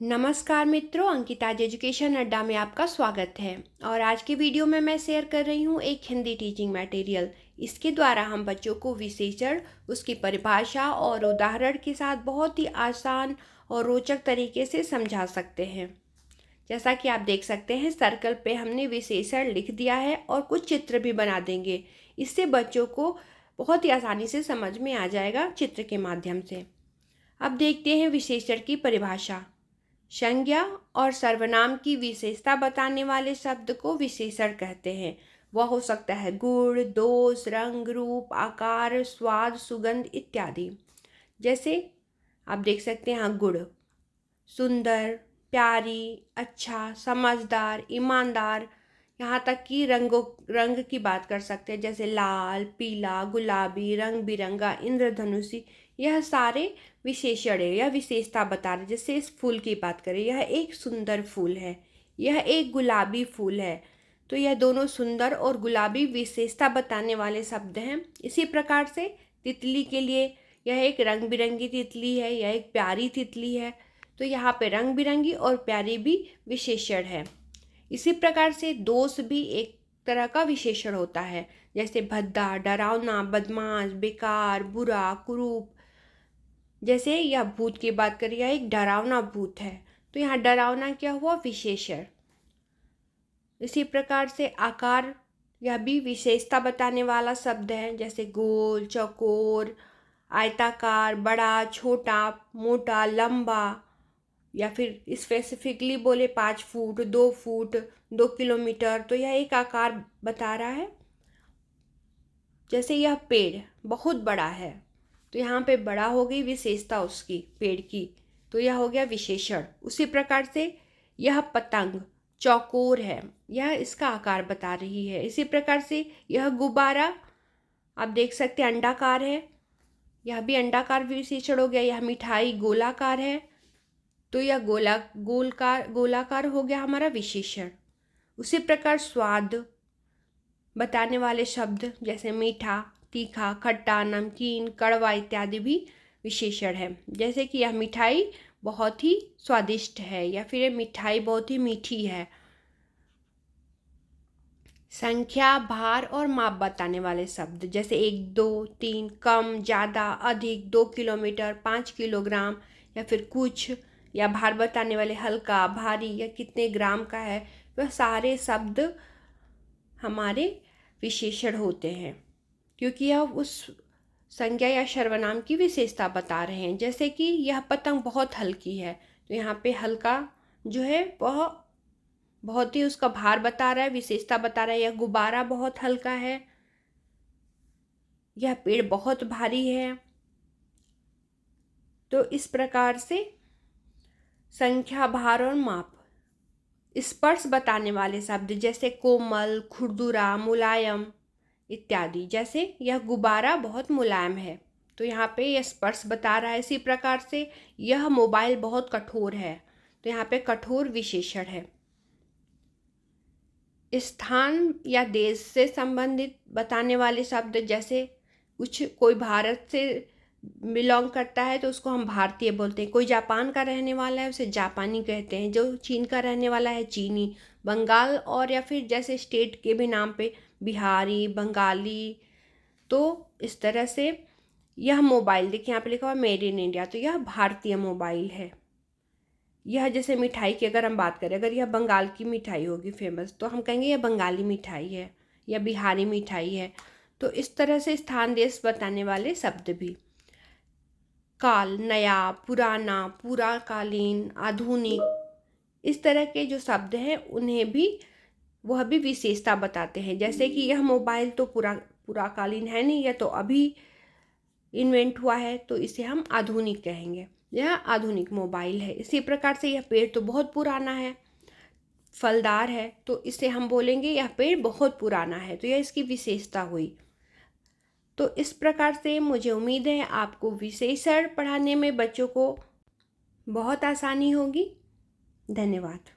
नमस्कार मित्रों, अंकिता एजुकेशन अड्डा में आपका स्वागत है। और आज की वीडियो में मैं शेयर कर रही हूँ एक हिंदी टीचिंग मटेरियल। इसके द्वारा हम बच्चों को विशेषण, उसकी परिभाषा और उदाहरण के साथ बहुत ही आसान और रोचक तरीके से समझा सकते हैं। जैसा कि आप देख सकते हैं, सर्कल पे हमने विशेषण लिख दिया है और कुछ चित्र भी बना देंगे। इससे बच्चों को बहुत ही आसानी से समझ में आ जाएगा चित्र के माध्यम से। अब देखते हैं विशेषण की परिभाषा। संज्ञा और सर्वनाम की विशेषता बताने वाले शब्द को विशेषण कहते हैं। वह हो सकता है गुण, दोष, रंग, रूप, आकार, स्वाद, सुगंध इत्यादि। जैसे आप देख सकते हैं यहाँ गुण, सुंदर, प्यारी, अच्छा, समझदार, ईमानदार। यहाँ तक कि रंग की बात कर सकते हैं, जैसे लाल, पीला, गुलाबी, रंग बिरंगा, इंद्रधनुषी। यह सारे विशेषण है, यह विशेषता बता रहे। जैसे इस फूल की बात करें, यह एक सुंदर फूल है, यह एक गुलाबी फूल है। तो यह दोनों सुंदर और गुलाबी विशेषता बताने वाले शब्द हैं। इसी प्रकार से तितली के लिए यह एक रंग बिरंगी तितली है, यह एक प्यारी तितली है। तो यहाँ पे रंग बिरंगी और प्यारी भी विशेषण है। इसी प्रकार से दोष भी एक तरह का विशेषण होता है, जैसे भद्दा, डरावना, बदमाश, बेकार, बुरा, कुरूप। जैसे यह भूत की बात करें, यह एक डरावना भूत है, तो यहाँ डरावना क्या हुआ, विशेषण। इसी प्रकार से आकार, यह भी विशेषता बताने वाला शब्द है, जैसे गोल, चौकोर, आयताकार, बड़ा, छोटा, मोटा, लंबा। या फिर स्पेसिफिकली बोले 5 फुट, 2 फुट, 2 किलोमीटर, तो यह एक आकार बता रहा है। जैसे यह पेड़ बहुत बड़ा है, तो यहाँ पे बड़ा हो गई विशेषता उसकी, पेड़ की, तो यह हो गया विशेषण। उसी प्रकार से यह पतंग चौकोर है, यह इसका आकार बता रही है। इसी प्रकार से यह गुब्बारा आप देख सकते हैं अंडाकार है, यह भी अंडाकार विशेषण हो गया। यह मिठाई गोलाकार है, तो यह गोलाकार हो गया हमारा विशेषण। उसी प्रकार स्वाद बताने वाले शब्द, जैसे मीठा, तीखा, खट्टा, नमकीन, कड़वा इत्यादि भी विशेषण है। जैसे कि यह मिठाई बहुत ही स्वादिष्ट है, या फिर यह मिठाई बहुत ही मीठी है। संख्या, भार और माप बताने वाले शब्द, जैसे 1, 2, 3, कम, ज़्यादा, अधिक, 2 किलोमीटर, 5 किलोग्राम, या फिर कुछ। या भार बताने वाले हल्का, भारी, या कितने ग्राम का है। वह सारे शब्द हमारे विशेषण होते हैं, क्योंकि यह उस संज्ञा या सर्वनाम की विशेषता बता रहे हैं। जैसे कि यह पतंग बहुत हल्की है, तो यहाँ पे हल्का जो है वह बहुत ही उसका भार बता रहा है, विशेषता बता रहा है। यह गुब्बारा बहुत हल्का है, यह पेड़ बहुत भारी है। तो इस प्रकार से संख्या, भार और माप। स्पर्श बताने वाले शब्द, जैसे कोमल, खुरदुरा, मुलायम इत्यादि। जैसे यह गुब्बारा बहुत मुलायम है, तो यहाँ पे यह स्पर्श बता रहा है। इसी प्रकार से यह मोबाइल बहुत कठोर है, तो यहाँ पे कठोर विशेषण है। स्थान या देश से संबंधित बताने वाले शब्द, जैसे कोई भारत से बिलोंग करता है तो उसको हम भारतीय बोलते हैं। कोई जापान का रहने वाला है उसे जापानी कहते हैं। जो चीन का रहने वाला है चीनी। बंगाल और या फिर जैसे स्टेट के भी नाम पे बिहारी, बंगाली। तो इस तरह से यह मोबाइल देखिए यहाँ पे लिखा हुआ मेड इन इंडिया, तो यह भारतीय मोबाइल है। यह जैसे मिठाई की अगर हम बात करें, अगर यह बंगाल की मिठाई होगी फेमस, तो हम कहेंगे यह बंगाली मिठाई है या बिहारी मिठाई है। तो इस तरह से स्थान, देश बताने वाले शब्द भी। काल, नया, पुराना, पूराकालीन, आधुनिक, इस तरह के जो शब्द हैं उन्हें भी वह भी विशेषता बताते हैं। जैसे कि यह मोबाइल तो पुराकालीन है नहीं, यह तो अभी इन्वेंट हुआ है, तो इसे हम आधुनिक कहेंगे। यह आधुनिक मोबाइल है। इसी प्रकार से यह पेड़ तो बहुत पुराना है, फलदार है, तो इसे हम बोलेंगे यह पेड़ बहुत पुराना है, तो यह इसकी विशेषता हुई। तो इस प्रकार से मुझे उम्मीद है आपको विशेषण पढ़ाने में बच्चों को बहुत आसानी होगी। धन्यवाद।